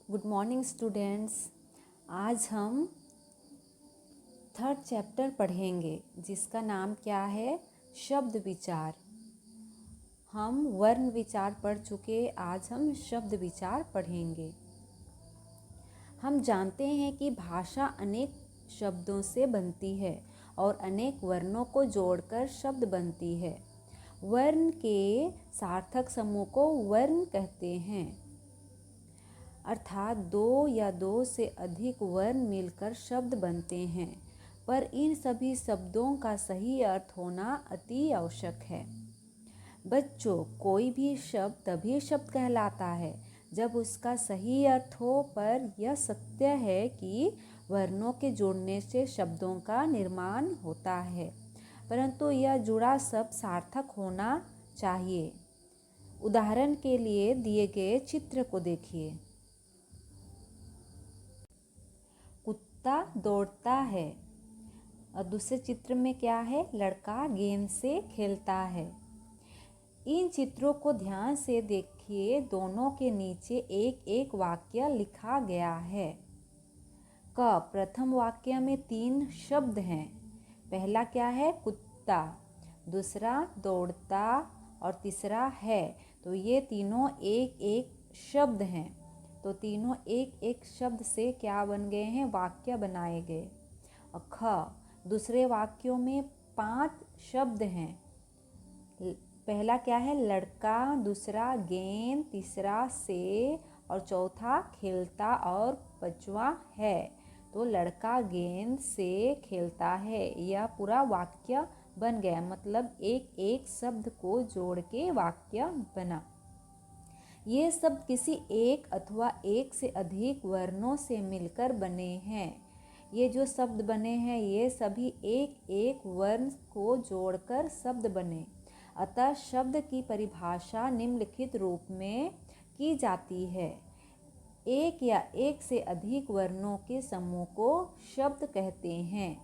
Good morning students. आज हम third chapter पढ़ेंगे जिसका नाम क्या है, शब्द विचार। हम वर्ण विचार पढ़ चुके, आज हम शब्द विचार पढ़ेंगे। हम जानते हैं कि भाषा अनेक शब्दों से बनती है और अनेक वर्णों को जोड़कर शब्द बनती है। वर्ण के सार्थक समूह को वर्ण कहते हैं, अर्थात दो या दो से अधिक वर्ण मिलकर शब्द बनते हैं, पर इन सभी शब्दों का सही अर्थ होना अति आवश्यक है। बच्चों, कोई भी शब्द तभी शब्द कहलाता है जब उसका सही अर्थ हो, पर यह सत्य है कि वर्णों के जुड़ने से शब्दों का निर्माण होता है, परंतु यह जुड़ा शब्द सार्थक होना चाहिए। उदाहरण के लिए दिए गए चित्र को देखिए। कुत्ता दौड़ता है और दूसरे चित्र में क्या है, लड़का गेंद से खेलता है। इन चित्रों को ध्यान से देखिए, दोनों के नीचे एक एक वाक्य लिखा गया है। प्रथम वाक्य में 3 शब्द हैं। पहला क्या है, कुत्ता, दूसरा दौड़ता और तीसरा है। तो ये तीनों एक एक शब्द हैं। तो तीनों एक एक शब्द से क्या बन गए हैं, वाक्य बनाए गए। और दूसरे वाक्यों में 5 शब्द हैं। पहला क्या है, लड़का, दूसरा गेंद, तीसरा से और चौथा खेलता और पांचवा है। तो लड़का गेंद से खेलता है, यह पूरा वाक्य बन गया। मतलब एक एक शब्द को जोड़ के वाक्य बना। ये शब्द किसी एक अथवा एक से अधिक वर्णों से मिलकर बने हैं। ये जो शब्द बने हैं, ये सभी एक एक वर्ण को जोड़कर शब्द बने। अतः शब्द की परिभाषा निम्नलिखित रूप में की जाती है। एक या एक से अधिक वर्णों के समूह को शब्द कहते हैं,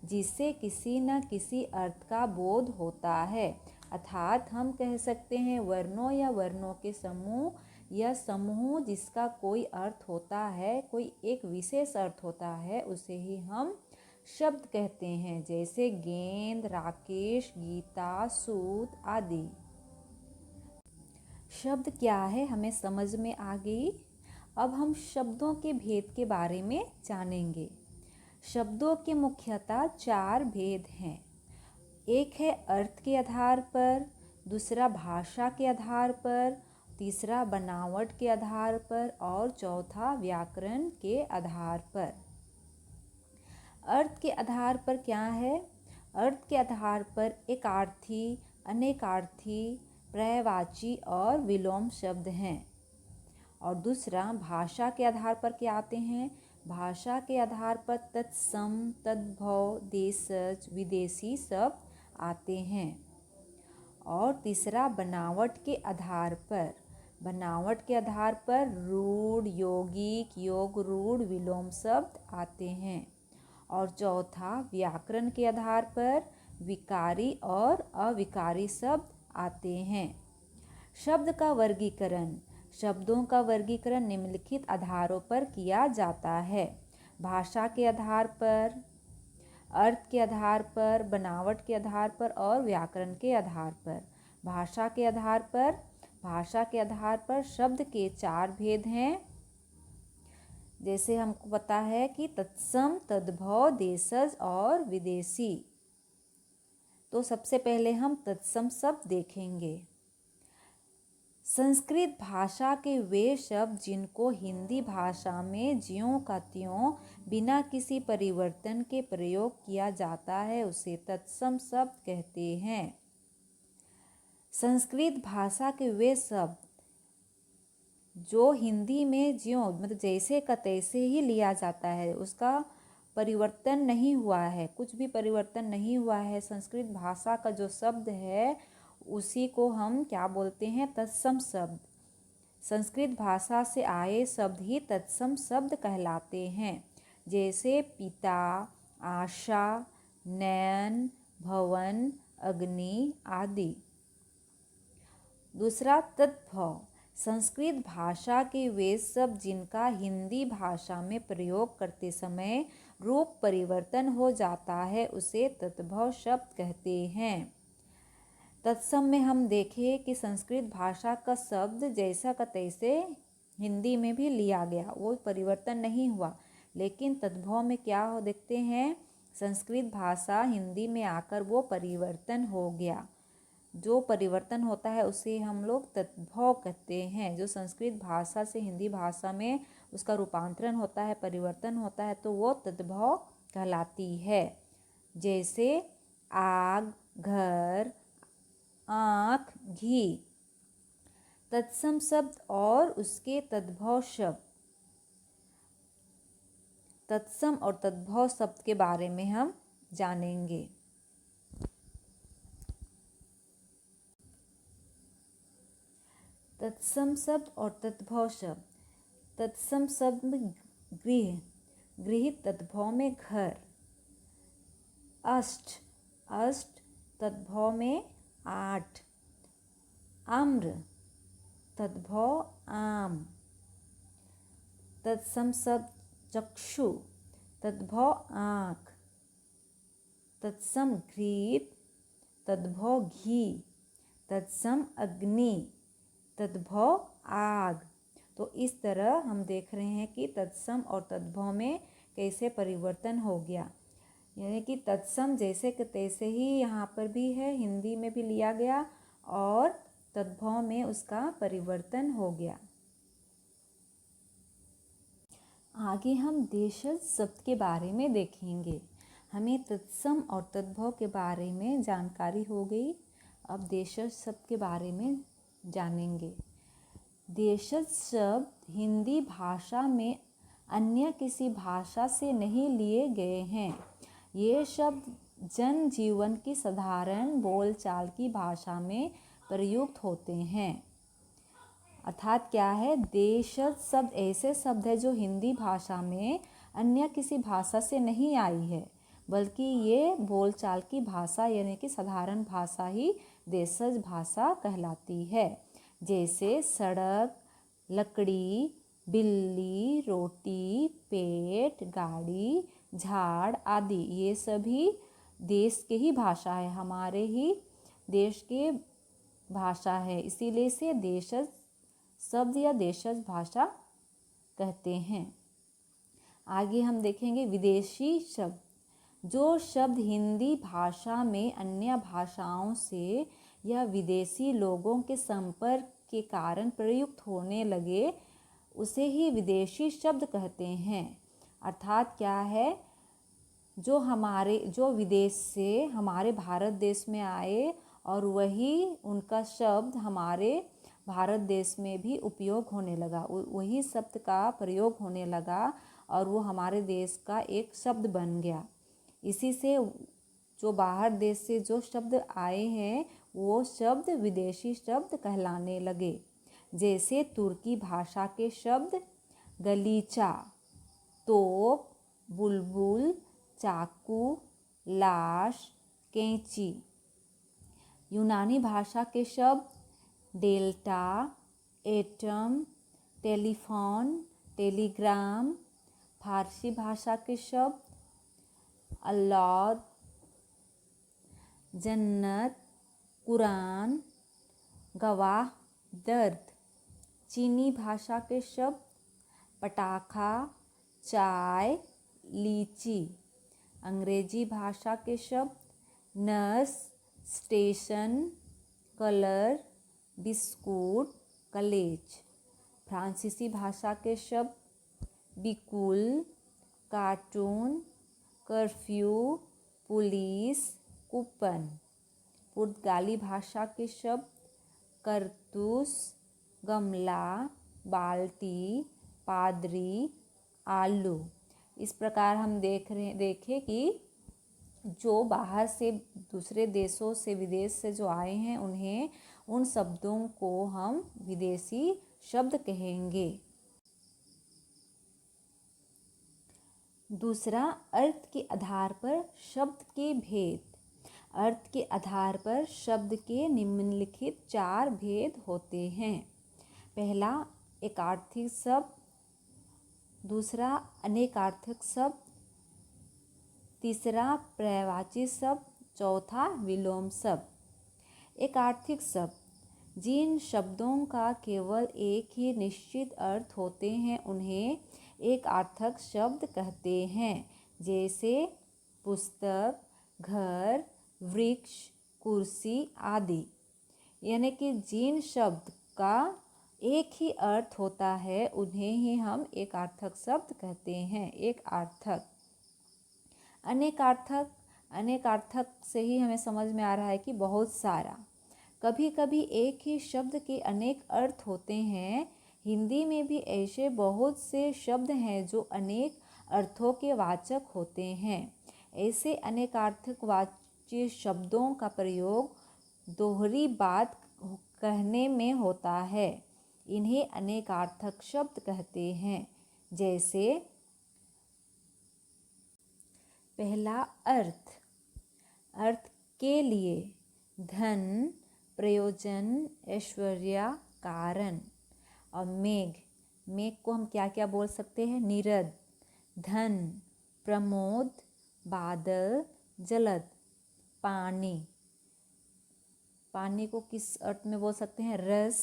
जिससे किसी न किसी अर्थ का बोध होता है। अर्थात हम कह सकते हैं वर्णों या वर्णों के समूह या समूह जिसका कोई अर्थ होता है, कोई एक विशेष अर्थ होता है, उसे ही हम शब्द कहते हैं। जैसे गेंद, राकेश, गीता, सूत आदि। शब्द क्या है हमें समझ में आ गई। अब हम शब्दों के भेद के बारे में जानेंगे। शब्दों के मुख्यतः 4 भेद हैं। एक है अर्थ के आधार पर, दूसरा भाषा के आधार पर, तीसरा बनावट के आधार पर और चौथा व्याकरण के आधार पर। अर्थ के आधार पर क्या है, अर्थ के आधार पर एकार्थी, अनेकार्थी, पर्यायवाची और विलोम शब्द हैं। और दूसरा भाषा के आधार पर क्या आते हैं, भाषा के आधार पर तत्सम, तद्भव, देशज, विदेशी शब्द आते हैं। और तीसरा बनावट के आधार पर, बनावट के आधार पर रूढ़, यौगिक, योग रूढ़, विलोम शब्द आते हैं। और चौथा व्याकरण के आधार पर विकारी और अविकारी शब्द आते हैं। शब्द का वर्गीकरण, शब्दों का वर्गीकरण निम्नलिखित आधारों पर किया जाता है। भाषा के आधार पर, अर्थ के आधार पर, बनावट के आधार पर और व्याकरण के आधार पर। भाषा के आधार पर, भाषा के आधार पर शब्द के 4 भेद हैं। जैसे हमको पता है कि तत्सम, तद्भव, देशज और विदेशी। तो सबसे पहले हम तत्सम शब्द देखेंगे। संस्कृत भाषा के वे शब्द जिनको हिंदी भाषा में ज्यों का त्यों बिना किसी परिवर्तन के प्रयोग किया जाता है, उसे तत्सम शब्द कहते हैं। संस्कृत भाषा के वे शब्द जो हिंदी में ज्यों मतलब जैसे का तैसे ही लिया जाता है, उसका परिवर्तन नहीं हुआ है, कुछ भी परिवर्तन नहीं हुआ है, संस्कृत भाषा का जो शब्द है उसी को हम क्या बोलते हैं, तत्सम शब्द। संस्कृत भाषा से आए शब्द ही तत्सम शब्द कहलाते हैं। जैसे पिता, आशा, नयन, भवन, अग्नि आदि। दूसरा तद्भव, संस्कृत भाषा के वे शब्द जिनका हिंदी भाषा में प्रयोग करते समय रूप परिवर्तन हो जाता है उसे तद्भव शब्द कहते हैं। तत्सम में हम देखें कि संस्कृत भाषा का शब्द जैसा का तैसे हिंदी में भी लिया गया, वो परिवर्तन नहीं हुआ। लेकिन तद्भव में क्या हो देखते हैं, संस्कृत भाषा हिंदी में आकर वो परिवर्तन हो गया। जो परिवर्तन होता है उसे हम लोग तद्भव कहते हैं। जो संस्कृत भाषा से हिंदी भाषा में उसका रूपांतरण होता है, परिवर्तन होता है, तो वो तद्भव कहलाती है। जैसे आग, घर, आँख, घी। तत्सम शब्द और उसके तद्भव शब्द। तत्सम और तद्भव शब्द के बारे में हम जानेंगे। तत्सम शब्द और तद्भव शब्द। तत्सम शब्द में गृह, गृह तद्भव में घर। अष्ट, अष्ट तद्भव में 8। आम्र तद्भव आम। तत्सम शब्द चक्षु, तद्भव आँख। तत्सम घृत, तद्भव घी। तत्सम अग्नि, तद्भव आग। तो इस तरह हम देख रहे हैं कि तत्सम और तद्भव में कैसे परिवर्तन हो गया। यानी कि तत्सम जैसे कि तैसे ही यहाँ पर भी है, हिंदी में भी लिया गया और तद्भव में उसका परिवर्तन हो गया। आगे हम देशज शब्द के बारे में देखेंगे। हमें तत्सम और तद्भव के बारे में जानकारी हो गई। अब देशज शब्द के बारे में जानेंगे। देशज शब्द हिंदी भाषा में अन्य किसी भाषा से नहीं लिए गए हैं। ये शब्द जनजीवन की साधारण बोलचाल की भाषा में प्रयुक्त होते हैं। अर्थात क्या है, देशज शब्द ऐसे शब्द है जो हिंदी भाषा में अन्य किसी भाषा से नहीं आई है, बल्कि ये बोलचाल की भाषा यानी कि साधारण भाषा ही देशज भाषा कहलाती है। जैसे सड़क, लकड़ी, बिल्ली, रोटी, पेट, गाड़ी, झाड़ आदि, ये सभी देश के ही भाषा है, हमारे ही देश के भाषा है। इसीलिए से देशज शब्द या देशज भाषा कहते हैं। आगे हम देखेंगे विदेशी शब्द। जो शब्द हिंदी भाषा में अन्य भाषाओं से या विदेशी लोगों के संपर्क के कारण प्रयुक्त होने लगे उसे ही विदेशी शब्द कहते हैं। अर्थात क्या है, जो विदेश से हमारे भारत देश में आए और वही उनका शब्द हमारे भारत देश में भी उपयोग होने लगा, वही शब्द का प्रयोग होने लगा और वो हमारे देश का एक शब्द बन गया। इसी से जो बाहर देश से जो शब्द आए हैं वो शब्द विदेशी शब्द कहलाने लगे। जैसे तुर्की भाषा के शब्द गलीचा, तोप, बुलबुल, चाकू, लाश, कैंची। यूनानी भाषा के शब्द डेल्टा, एटम, टेलीफोन, टेलीग्राम। फारसी भाषा के शब्द अल्लाह, जन्नत, कुरान, गवाह, दर्द। चीनी भाषा के शब्द पटाखा, चाय, लीची। अंग्रेजी भाषा के शब्द nurse, station, colour, biscuit, college. फ्रांसीसी भाषा के शब्द बिकुल, कार्टून, कर्फ्यू, पुलिस, कूपन। पुर्तगाली भाषा के शब्द करतूस, गमला, बाल्टी, पादरी, आलू। इस प्रकार हम देखें कि जो बाहर से दूसरे देशों से विदेश से जो आए हैं उन्हें उन शब्दों को हम विदेशी शब्द कहेंगे। दूसरा, अर्थ के आधार पर शब्द के भेद। अर्थ के आधार पर शब्द के निम्नलिखित 4 भेद होते हैं। पहला एकार्थी शब्द, दूसरा अनेकार्थक शब्द, तीसरा पर्यायवाची शब्द, चौथा विलोम शब्द। एकार्थिक शब्द, जिन शब्दों का केवल एक ही निश्चित अर्थ होते हैं उन्हें एकार्थक शब्द कहते हैं। जैसे पुस्तक, घर, वृक्ष, कुर्सी आदि। यानी कि जिन शब्द का एक ही अर्थ होता है उन्हें ही हम एकार्थक शब्द कहते हैं। एकार्थक। अनेकार्थक, अनेकार्थक से ही हमें समझ में आ रहा है कि बहुत सारा। कभी कभी एक ही शब्द के अनेक अर्थ होते हैं। हिंदी में भी ऐसे बहुत से शब्द हैं जो अनेक अर्थों के वाचक होते हैं। ऐसे अनेकार्थक वाच्य शब्दों का प्रयोग दोहरी बात कहने में होता है। इन्हें अनेकार्थक शब्द कहते हैं। जैसे पहला अर्थ, अर्थ के लिए, धन, प्रयोजन, ऐश्वर्य, कारण। और मेघ, मेघ को हम क्या क्या बोल सकते हैं? निरद, धन, प्रमोद, बादल, जलद। पानी, पानी को किस अर्थ में बोल सकते हैं? रस,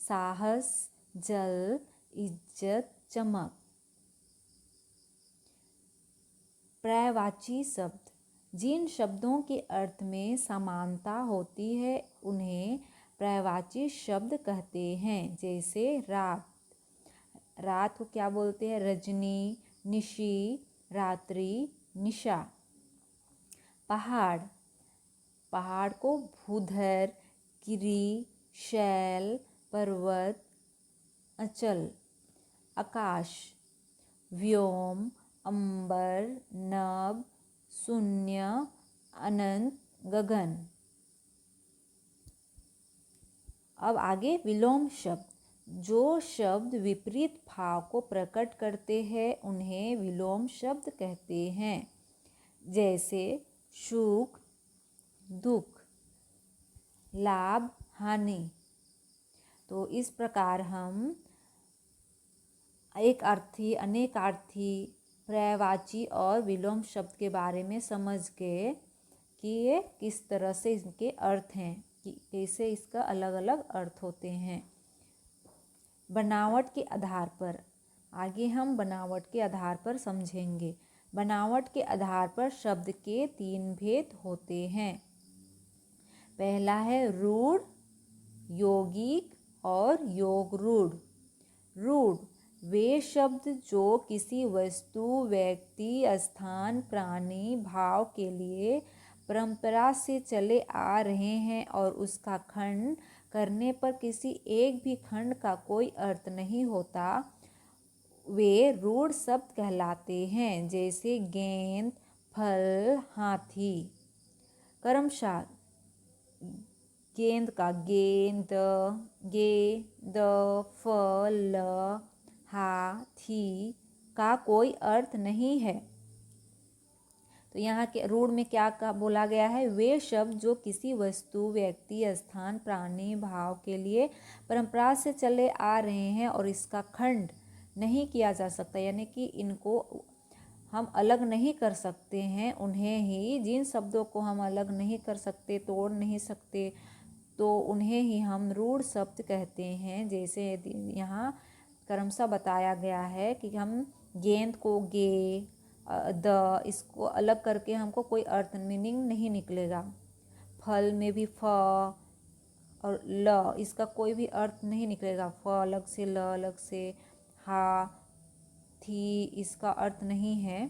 साहस, जल, इज्जत, चमक। पर्यायवाची शब्द, जिन शब्दों के अर्थ में समानता होती है उन्हें पर्यायवाची शब्द कहते हैं। जैसे रात, रात को क्या बोलते हैं? रजनी, निशी, रात्रि, निशा। पहाड़, पहाड़ को भूधर, गिरि, शैल, पर्वत, अचल। आकाश, व्योम, अंबर, नभ, शून्य, अनंत, गगन। अब आगे विलोम शब्द, जो शब्द विपरीत भाव को प्रकट करते हैं उन्हें विलोम शब्द कहते हैं। जैसे सुख, दुख, लाभ, हानि। तो इस प्रकार हम एक अर्थी, अनेकार्थी, पर्यायवाची और विलोम शब्द के बारे में समझ गए कि ये किस तरह से इनके अर्थ हैं, कि कैसे इसका अलग अलग अर्थ होते हैं। बनावट के आधार पर, आगे हम बनावट के आधार पर समझेंगे। बनावट के आधार पर शब्द के 3 भेद होते हैं। पहला है रूढ़, यौगिक और योग रूढ़। रूढ़ वे शब्द जो किसी वस्तु, व्यक्ति, स्थान, प्राणी, भाव के लिए परंपरा से चले आ रहे हैं और उसका खंड करने पर किसी एक भी खंड का कोई अर्थ नहीं होता, वे रूढ़ शब्द कहलाते हैं। जैसे गेंद, फल, हाथी। क्रमशः गेंद का गेंद, गेंद, फल, हाथी का कोई अर्थ नहीं है। तो यहाँ के रूढ़ में क्या बोला गया है? वे शब्द जो किसी वस्तु, व्यक्ति, स्थान, प्राणी, भाव के लिए परंपरा से चले आ रहे हैं और इसका खंड नहीं किया जा सकता, यानी कि इनको हम अलग नहीं कर सकते हैं, उन्हें ही, जिन शब्दों को हम अलग नहीं कर सकते, तोड़ नहीं सकते, तो उन्हें ही हम रूढ़ शब्द कहते हैं। जैसे यहाँ क्रमशः बताया गया है कि हम गेंद को गे, द, इसको अलग करके हमको कोई अर्थ, मीनिंग नहीं निकलेगा। फल में भी फ और ल, इसका कोई भी अर्थ नहीं निकलेगा। फ अलग से, ल अलग से, हा, थी, इसका अर्थ नहीं है।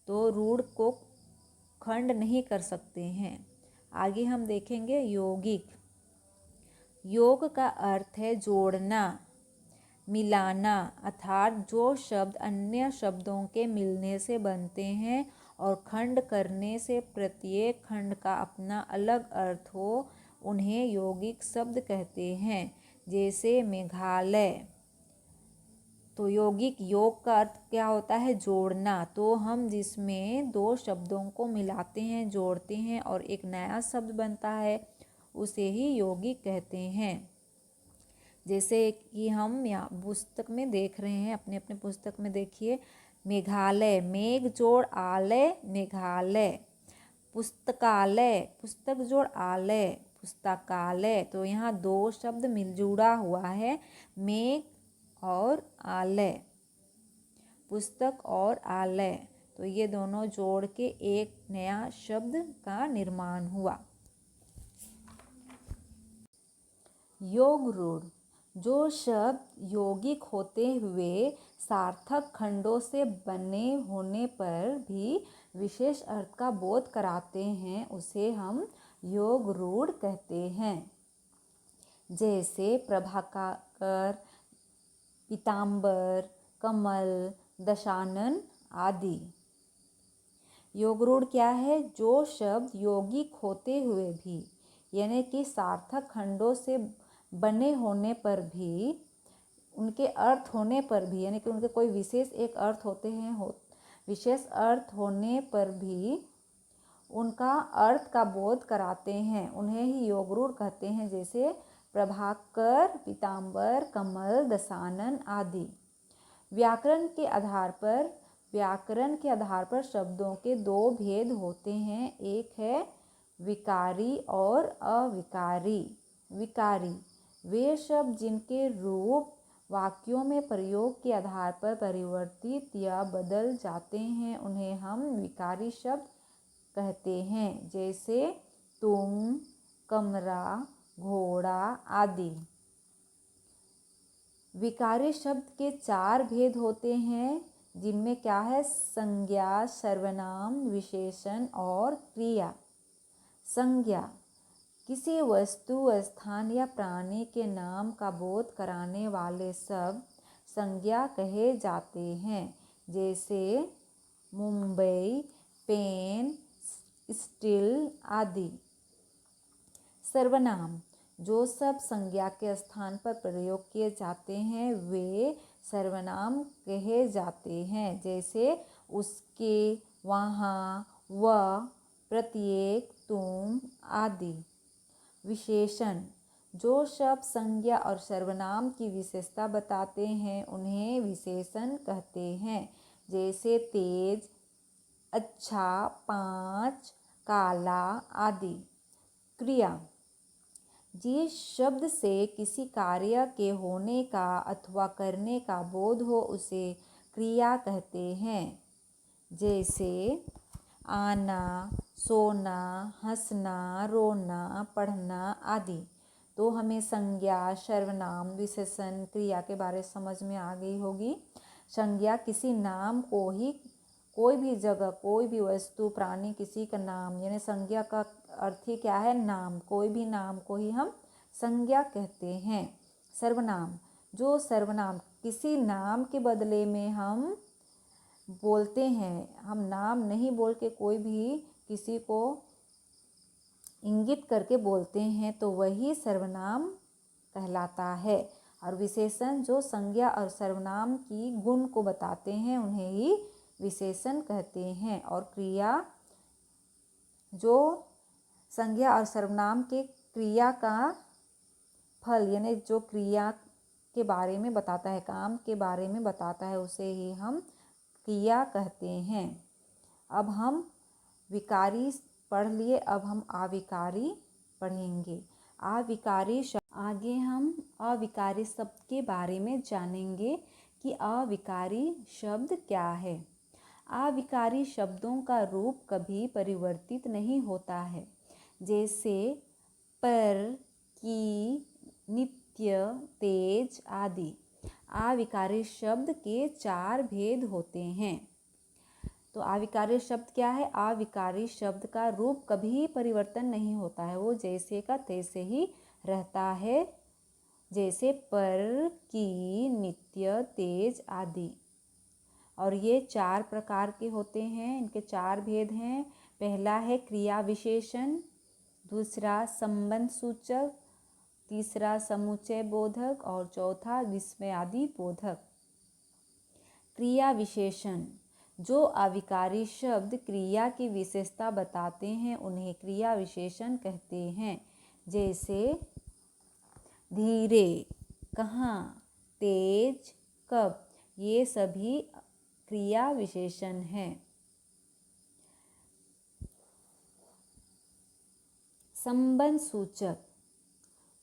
तो रूढ़ को खंड नहीं कर सकते हैं। आगे हम देखेंगे यौगिक। योग का अर्थ है जोड़ना, मिलाना, अर्थात जो शब्द अन्य शब्दों के मिलने से बनते हैं और खंड करने से प्रत्येक खंड का अपना अलग अर्थ हो, उन्हें यौगिक शब्द कहते हैं। जैसे मेघालय। तो यौगिक, योग का अर्थ क्या होता है? जोड़ना। तो हम जिसमें 2 शब्दों को मिलाते हैं, जोड़ते हैं और एक नया शब्द बनता है, उसे ही यौगिक कहते हैं। जैसे कि हम यहाँ पुस्तक में देख रहे हैं, अपने अपने पुस्तक में देखिए, मेघालय, मेघ जोड़ आलय, मेघालय। पुस्तकालय, पुस्तक जोड़ आलय, पुस्तकालय। तो यहाँ दो शब्द मिल जुड़ा हुआ है, मेघ और आलय, पुस्तक और आलय। तो ये दोनों जोड़ के एक नया शब्द का निर्माण हुआ। योग रूढ़, जो शब्द यौगिक होते हुए सार्थक खंडों से बने होने पर भी विशेष अर्थ का बोध कराते हैं, उसे हम योग रूढ़ कहते हैं। जैसे प्रभाकर, पीताम्बर, कमल, दशानन आदि। योग रूढ़ क्या है? जो शब्द यौगिक होते हुए भी, यानी कि सार्थक खंडों से बने होने पर भी, उनके अर्थ होने पर भी, यानी कि उनके कोई विशेष एक अर्थ होते हैं, विशेष अर्थ होने पर भी उनका अर्थ का बोध कराते हैं, उन्हें ही योग रूढ़ कहते हैं। जैसे प्रभाकर, पीताम्बर, कमल, दशानन आदि। व्याकरण के आधार पर शब्दों के दो भेद होते हैं, एक है विकारी और अविकारी। विकारी वे शब्द जिनके रूप वाक्यों में प्रयोग के आधार पर परिवर्तित या बदल जाते हैं, उन्हें हम विकारी शब्द कहते हैं। जैसे तुम, कमरा, घोड़ा आदि। विकारी शब्द के चार भेद होते हैं, जिनमें क्या है? संज्ञा, सर्वनाम, विशेषण और क्रिया। संज्ञा किसी वस्तु, स्थान या प्राणी के नाम का बोध कराने वाले शब्द संज्ञा कहे जाते हैं। जैसे मुंबई, पेन, स्टील आदि। सर्वनाम जो सब संज्ञा के स्थान पर प्रयोग किए जाते हैं, वे सर्वनाम कहे जाते हैं। जैसे उसके, वहाँ, वह, प्रत्येक, तुम आदि। विशेषण जो शब्द संज्ञा और सर्वनाम की विशेषता बताते हैं, उन्हें विशेषण कहते हैं। जैसे तेज, अच्छा, पाँच, काला आदि। क्रिया जिस शब्द से किसी कार्य के होने का अथवा करने का बोध हो, उसे क्रिया कहते हैं। जैसे आना, सोना, हंसना, रोना, पढ़ना आदि। तो हमें संज्ञा, सर्वनाम, विशेषण, क्रिया के बारे समझ में आ गई होगी। संज्ञा किसी नाम को ही, कोई भी जगह, कोई भी वस्तु, प्राणी, किसी का नाम, यानी संज्ञा का अर्थ ही क्या है? नाम। कोई भी नाम को ही हम संज्ञा कहते हैं। सर्वनाम जो सर्वनाम किसी नाम के बदले में हम बोलते हैं, हम नाम नहीं बोल के कोई भी किसी को इंगित करके बोलते हैं, तो वही सर्वनाम कहलाता है। और विशेषण जो संज्ञा और सर्वनाम की गुण को बताते हैं, उन्हें ही विशेषण कहते हैं। और क्रिया जो संज्ञा और सर्वनाम के क्रिया का फल, यानी जो क्रिया के बारे में बताता है, काम के बारे में बताता है, उसे ही हम क्रिया कहते हैं। अब हम विकारी पढ़ लिए, अब हम अविकारी पढ़ेंगे। अविकारी शब्द, आगे हम अविकारी शब्द के बारे में जानेंगे कि अविकारी शब्द क्या है। अविकारी शब्दों का रूप कभी परिवर्तित नहीं होता है। जैसे पर, की, नित्य, तेज आदि। अविकारी शब्द के चार भेद होते हैं। तो अविकारी शब्द क्या है? अविकारी शब्द का रूप कभी परिवर्तन नहीं होता है, वो जैसे का तैसे ही रहता है। जैसे पर, की, नित्य, तेज आदि। और ये चार प्रकार के होते हैं, इनके चार भेद हैं। पहला है क्रिया विशेषण, दूसरा संबंध सूचक, तीसरा समुच्चय बोधक और चौथा विस्मयादि बोधक। क्रिया विशेषण जो अविकारी शब्द क्रिया की विशेषता बताते हैं, उन्हें क्रिया विशेषण कहते हैं। जैसे धीरे, कहाँ, तेज, कब, ये सभी क्रिया विशेषण हैं। संबंध सूचक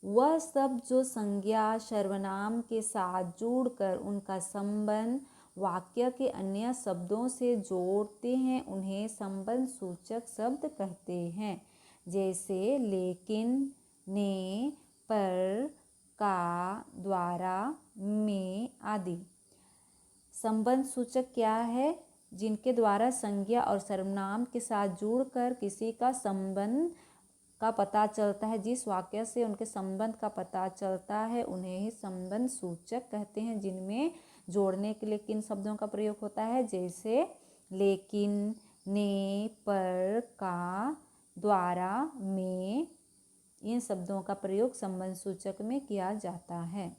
वह शब्द जो संज्ञा सर्वनाम के साथ जोड़कर उनका संबंध वाक्य के अन्य शब्दों से जोड़ते हैं उन्हें संबंध सूचक शब्द कहते हैं। जैसे लेकिन, ने, पर, का, द्वारा, में आदि। संबंध सूचक क्या है? जिनके द्वारा संज्ञा और सर्वनाम के साथ जोड़कर किसी का संबंध का पता चलता है। जिस वाक्य से उनके संबंध का पता चलता है उन्हें ही संबंध सूचक कहते हैं। जिनमें जोड़ने के लिए किन शब्दों का प्रयोग होता है? जैसे लेकिन, ने, पर, का, द्वारा, में, इन शब्दों का प्रयोग संबंध सूचक में किया जाता है।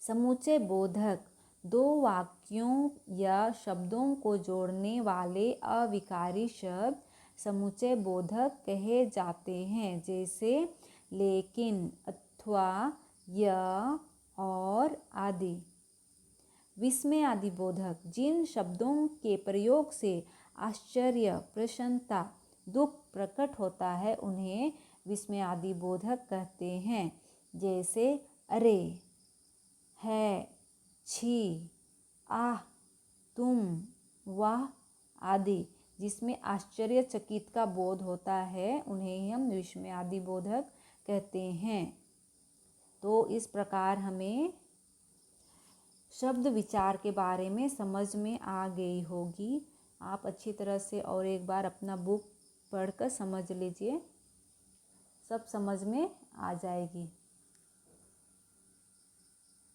समुच्चय बोधक दो वाक्यों या शब्दों को जोड़ने वाले अविकारी शब्द समुच्चय बोधक कहे जाते हैं। जैसे लेकिन, अथवा, यह, और आदि। विस्मय आदि बोधक जिन शब्दों के प्रयोग से आश्चर्य, प्रसन्नता, दुख प्रकट होता है उन्हें विस्मय आदि बोधक कहते हैं। जैसे अरे, है, छी, आह, तुम, वह आदि। जिसमें आश्चर्यचकित का बोध होता है उन्हें ही हम विस्मय आदि बोधक कहते हैं। तो इस प्रकार हमें शब्द विचार के बारे में समझ में आ गई होगी। आप अच्छी तरह से और एक बार अपना बुक पढ़कर समझ लीजिए, सब समझ में आ जाएगी।